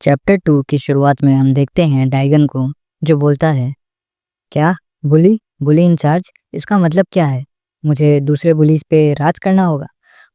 Chapter 2 की शुरुआत में हम देखते हैं डाइगन को, जो बोलता है, क्या बुली बुली इंचार्ज, इसका मतलब क्या है? मुझे दूसरे बुलीज पे राज करना होगा?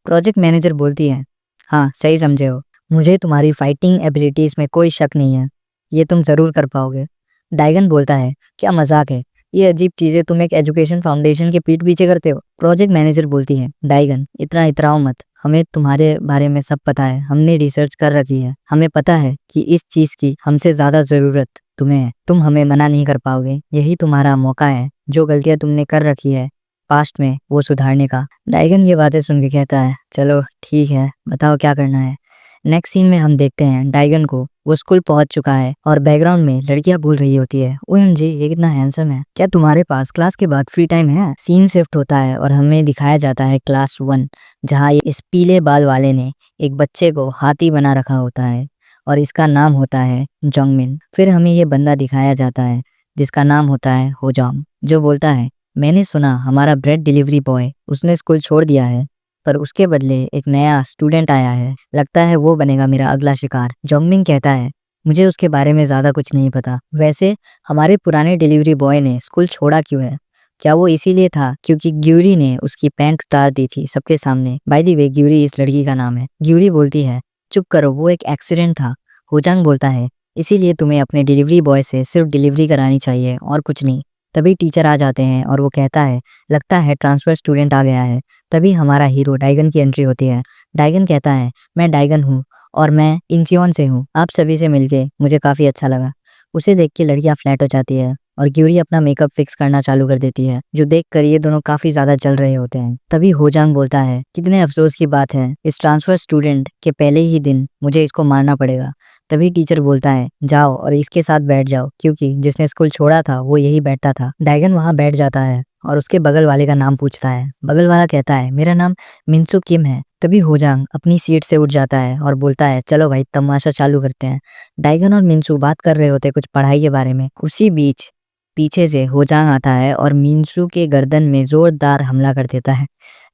प्रोजेक्ट मैनेजर बोलती है, हाँ सही समझे हो, मुझे तुम्हारी फाइटिंग एबिलिटीज में कोई शक नहीं है, ये तुम जरूर कर पाओगे। डाइगन बोलता है, क्या मजाक है, ये अजीब चीजें तुम एक एजुकेशन फाउंडेशन के पीठ पीछे करते हो। प्रोजेक्ट मैनेजर बोलती है, डाइगन इतना इतराओ मत, हमें तुम्हारे बारे में सब पता है, हमने रिसर्च कर रखी है, हमें पता है कि इस चीज की हमसे ज्यादा जरूरत तुम्हें है, तुम हमें मना नहीं कर पाओगे, यही तुम्हारा मौका है, जो गलतियां तुमने कर रखी है पास्ट में वो सुधारने का। डाइगन ये बातें सुन के कहता है, चलो ठीक है, बताओ क्या करना है। नेक्स्ट सीन में हम देखते हैं डाइगन को, वो स्कूल पहुंच चुका है और बैकग्राउंड में लड़कियां बोल रही होती है, ओएमजी ये कितना हैंडसम है, क्या तुम्हारे पास क्लास के बाद फ्री टाइम है। सीन शिफ्ट होता है और हमें दिखाया जाता है क्लास 1, जहाँ इस पीले बाल वाले ने एक बच्चे को हाथी बना रखा होता है और इसका नाम होता है जोंगमिन। फिर हमें ये बंदा दिखाया जाता है जिसका नाम होता है होजोंग, जो बोलता है, मैंने सुना हमारा ब्रेड डिलीवरी बॉय उसने स्कूल छोड़ दिया है, पर उसके बदले एक नया स्टूडेंट आया है, लगता है वो बनेगा मेरा अगला शिकार। जोंगमिन कहता है, मुझे उसके बारे में ज्यादा कुछ नहीं पता, वैसे हमारे पुराने डिलीवरी बॉय ने स्कूल छोड़ा क्यों है? क्या वो इसीलिए था क्योंकि ग्यूरी ने उसकी पैंट उतार दी थी सबके सामने? बाय द वे ग्यूरी इस लड़की का नाम है। ग्यूरी बोलती है, चुप करो, वो एक एक्सीडेंट था। होजांग बोलता है, इसीलिए तुम्हें अपने डिलीवरी बॉय से सिर्फ डिलीवरी करानी चाहिए और कुछ नहीं। तभी टीचर आ जाते हैं और वो कहता है, लगता है ट्रांसफर स्टूडेंट आ गया है। तभी हमारा हीरो डाइगन की एंट्री होती है। डाइगन कहता है, मैं डाइगन हूँ और मैं इंचियोन से हूँ, आप सभी से मिलके मुझे काफी अच्छा लगा। उसे देख के लड़कियां फ्लैट हो जाती है और ग्यूरी अपना मेकअप फिक्स करना चालू कर देती है, जो देख कर ये दोनों काफी ज्यादा जल रहे होते हैं। तभी होजांग बोलता है, कितने अफसोस की बात है, इस ट्रांसफर स्टूडेंट के पहले ही दिन मुझे इसको मारना पड़ेगा। तभी टीचर बोलता है, जाओ और इसके साथ बैठ जाओ, क्योंकि जिसने स्कूल छोड़ा था वो यही बैठता था। डाइगन वहां बैठ जाता है और उसके बगल वाले का नाम पूछता है। बगल वाला कहता है, मेरा नाम मिन्सू किम है। तभी होजांग अपनी सीट से उठ जाता है और बोलता है, चलो भाई तमाशा चालू करते हैं। डाइगन और मिन्सू बात कर रहे होते कुछ पढ़ाई के बारे में। उसी बीच पीछे से होजांग आता है और मिन्सू के गर्दन में जोरदार हमला कर देता है।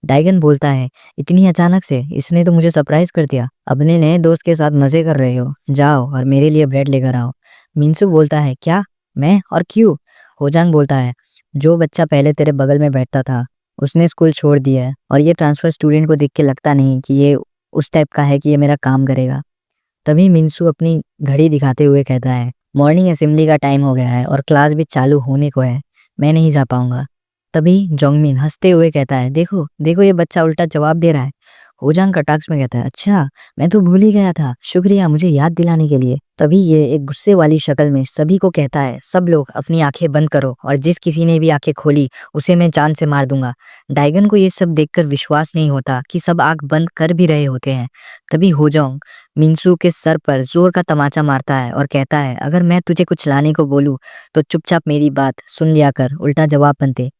डाइगन बोलता है, इतनी अचानक से, इसने तो मुझे सरप्राइज कर दिया, अपने नए दोस्त के साथ मजे कर रहे हो, जाओ और मेरे लिए ब्रेड लेकर आओ। मिन्सू बोलता है, क्या, मैं, और क्यों? होजांग बोलता है, जो बच्चा पहले तेरे बगल में बैठता था उसने स्कूल छोड़ दिया है और ये ट्रांसफर स्टूडेंट को देख के लगता नहीं कि ये उस टाइप का है कि ये मेरा काम करेगा। तभी मिन्सू अपनी घड़ी दिखाते हुए कहता है, मॉर्निंग असेंबली का टाइम हो गया है और क्लास भी चालू होने को है, मैं नहीं जा पाऊंगा। तभी जोंगमिन हंसते हुए कहता है, देखो देखो ये बच्चा उल्टा जवाब दे रहा है। होजांग कटाक्ष में कहता है, अच्छा मैं तो भूल ही गया था, शुक्रिया मुझे याद दिलाने के लिए। तभी ये एक गुस्से वाली शक्ल में सभी को कहता है, सब लोग अपनी आंखें बंद करो और जिस किसी ने भी आंखें खोली उसे मैं जान से मार दूंगा। डाइगन को ये सब देखकर विश्वास नहीं होता कि सब आंख बंद कर भी रहे होते हैं। तभी होजोंग मिन्सू के सर पर जोर का तमाचा मारता है और कहता है, अगर मैं तुझे कुछ लाने को बोलूं तो चुपचाप मेरी बात सुन लिया कर, उल्टा जवाब बनते।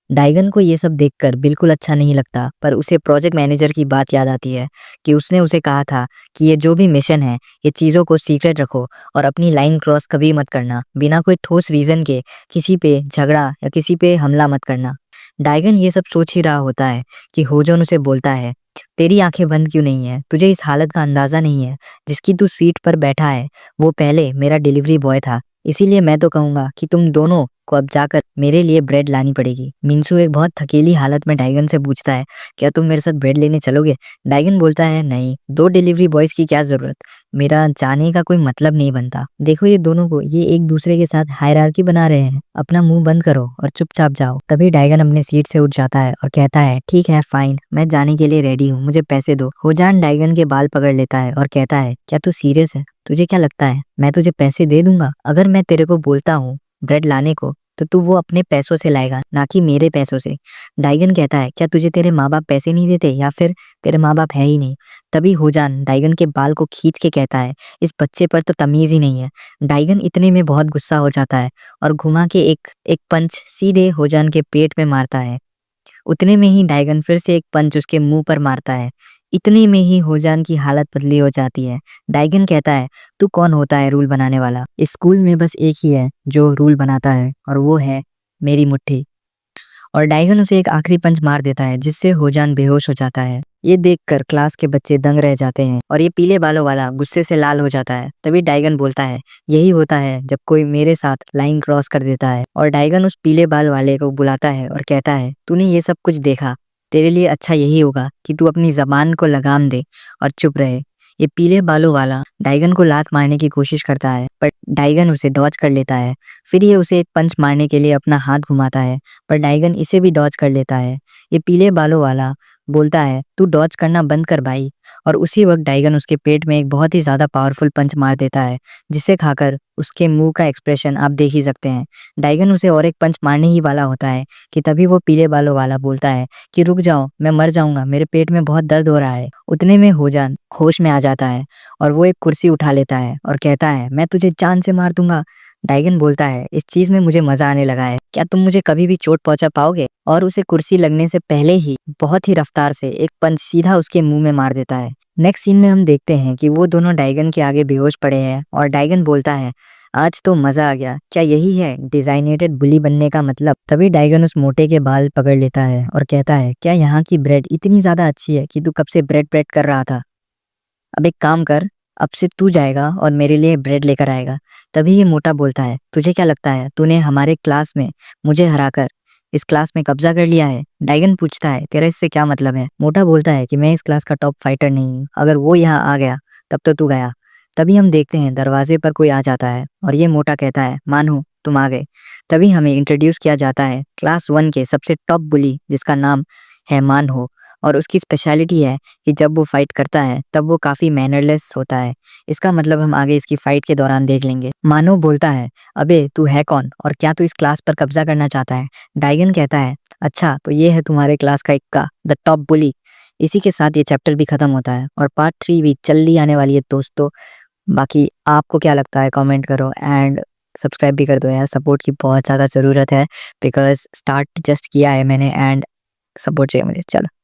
डाइगन को ये सब देखकर बिल्कुल अच्छा नहीं लगता, पर उसे प्रोजेक्ट मैनेजर की बात याद आती है कि उसने उसे कहा था कि ये जो भी मिशन है ये चीज़ों को सीक्रेट रखो और अपनी लाइन क्रॉस कभी मत करना, बिना कोई ठोस रीजन के किसी पे झगड़ा या किसी पे हमला मत करना। डाइगन ये सब सोच ही रहा होता है कि होजोन उसे बोलता है, तेरी आंखें बंद क्यों नहीं है, तुझे इस हालत का अंदाजा नहीं है, जिसकी तू सीट पर बैठा है वो पहले मेरा डिलीवरी बॉय था, इसीलिए मैं तो कहूंगा कि तुम दोनों को अब जाकर मेरे लिए ब्रेड लानी पड़ेगी। मिन्सू एक बहुत थकेली हालत में डाइगन से पूछता है, क्या तुम मेरे साथ ब्रेड लेने चलोगे? डाइगन बोलता है, नहीं, 2 डिलीवरी बॉयज की क्या जरूरत, मेरा जाने का कोई मतलब नहीं बनता। देखो ये दोनों को, ये एक दूसरे के साथ हायरार्की बना रहे हैं, अपना मुंह बंद करो और चुपचाप जाओ। तभी डाइगन अपने सीट से उठ जाता है और कहता है, ठीक है फाइन, मैं जाने के लिए रेडी हूँ, मुझे पैसे दो। होजान डाइगन के बाल पकड़ लेता है और कहता है, क्या तू सीरियस है? तुझे क्या लगता है मैं तुझे पैसे दे दूंगा? अगर मैं तेरे को बोलता हूँ ब्रेड लाने को तो तू वो अपने पैसों से लाएगा, ना कि मेरे पैसों से। डाइगन कहता है, क्या तुझे तेरे माँ बाप पैसे नहीं देते या फिर तेरे माँ बाप है ही नहीं? तभी होजान डाइगन के बाल को खींच के कहता है, इस बच्चे पर तो तमीज ही नहीं है। डाइगन इतने में बहुत गुस्सा हो जाता है और घुमा के एक एक पंच सीधे होजान के पेट में मारता है। उतने में ही डाइगन फिर से एक पंच उसके मुंह पर मारता है। इतने में ही होजान की हालत बदली हो जाती है। डाइगन कहता है, तू कौन होता है रूल बनाने वाला? इस स्कूल में बस एक ही है जो रूल बनाता है और वो है मेरी मुट्ठी। और डाइगन उसे एक आखिरी पंच मार देता है जिससे होजान बेहोश हो जाता है। ये देखकर क्लास के बच्चे दंग रह जाते हैं और ये पीले बालों वाला गुस्से से लाल हो जाता है। तभी डाइगन बोलता है, यही होता है जब कोई मेरे साथ लाइन क्रॉस कर देता है। और डाइगन उस पीले बाल वाले को बुलाता है और कहता है, तूने ये सब कुछ देखा, तेरे लिए अच्छा यही होगा कि तू अपनी जबान को लगाम दे और चुप रहे। ये पीले बालों वाला डाइगन को लात मारने की कोशिश करता है पर डाइगन उसे डॉज कर लेता है। फिर ये उसे एक पंच मारने के लिए अपना हाथ घुमाता है पर डाइगन इसे भी डॉज कर लेता है। ये पीले बालों वाला बोलता है, तू डॉज करना बंद कर भाई। और उसी वक्त डाइगन उसके पेट में एक बहुत ही ज्यादा पावरफुल पंच मार देता है जिसे खाकर उसके मुंह का एक्सप्रेशन आप देख ही सकते हैं। डाइगन उसे और एक पंच मारने ही वाला होता है कि तभी वो पीले बालों वाला बोलता है कि रुक जाओ, मैं मर जाऊंगा, मेरे पेट में बहुत दर्द हो रहा है। उतने में होजान होश में आ जाता है और वो एक कुर्सी उठा लेता है और कहता है, मैं तुझे जान से मार दूंगा। डाइगन बोलता है, इस चीज में मुझे मजा आने लगा है, क्या तुम मुझे कभी भी चोट पहुंचा पाओगे? और उसे कुर्सी लगने से पहले ही बहुत ही रफ्तार से एक पंच सीधा उसके मुंह में मार देता है। नेक्स्ट सीन में हम देखते हैं कि वो दोनों डाइगन के आगे बेहोश पड़े हैं और डाइगन बोलता है, आज तो मजा आ गया, क्या यही है डिजाइनेटेड बुली बनने का मतलब? तभी डाइगन उस मोटे के बाल पकड़ लेता है और कहता है, क्या यहाँ की ब्रेड इतनी ज्यादा अच्छी है कि तू कब से ब्रेड ब्रेड कर रहा था? अब एक काम कर, अब से तू जाएगा और मेरे लिए ब्रेड लेकर आएगा। तभी ये मोटा बोलता है, तुझे क्या लगता है तूने हमारे क्लास में मुझे हराकर इस क्लास में कब्जा कर लिया है? डाइगन पूछता है, तेरा इससे क्या मतलब है? मोटा बोलता है कि मैं इस क्लास का टॉप फाइटर नहीं हूँ, अगर वो यहाँ आ गया तब तो तू गया। तभी हम देखते हैं दरवाजे पर कोई आ जाता है और ये मोटा कहता है, मानो तुम आ गए। तभी हमें इंट्रोड्यूस किया जाता है क्लास 1 के सबसे टॉप बुली जिसका नाम है मानहो। और उसकी स्पेशलिटी है कि जब वो फाइट करता है तब वो काफी मैनरलेस होता है। इसका मतलब हम आगे इसकी फाइट के दौरान देख लेंगे। मानो बोलता है, अबे तू है कौन और क्या तू इस क्लास पर कब्जा करना चाहता है? डाइगन कहता है, अच्छा तो ये है तुम्हारे क्लास का इक्का, द टॉप बुली। इसी के साथ ये चैप्टर भी खत्म होता है और पार्ट 3 भी जल्दी आने वाली है दोस्तों। बाकी आपको क्या लगता है कमेंट करो एंड सब्सक्राइब भी कर दो यार, सपोर्ट की बहुत ज़्यादा ज़रूरत है बिकॉज स्टार्ट जस्ट किया है मैंने एंड सपोर्ट चाहिए मुझे। चलो।